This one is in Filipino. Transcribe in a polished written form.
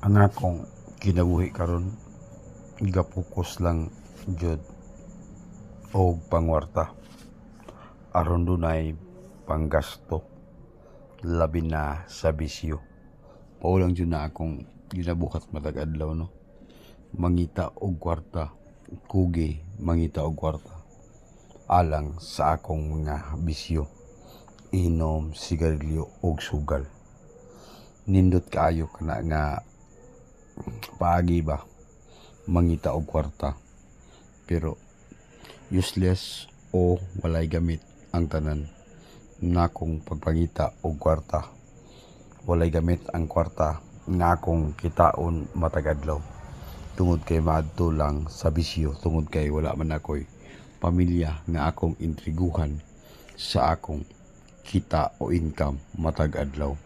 Ang akong kinabuhi karon gapokus lang jud og pangwarta aron dunay panggasto labi na sa bisyo. Mao lang jud na akong ginabuhat matag adlaw no. Mangita og kwarta, kugi mangita og kwarta alang sa akong mga bisyo, inom, sigarilyo og sugal. Nindot kaayo kana nga paagi ba mangita og kwarta pero useless o walay gamit ang tanan nakong pagpangita og kwarta. Walay gamit ang kwarta nga akong kitaon matag adlaw tungod kay maadto lang sa bisyo, tungod kay wala man ako'y pamilya nga akong intriguhan sa akong kita o income matag adlaw.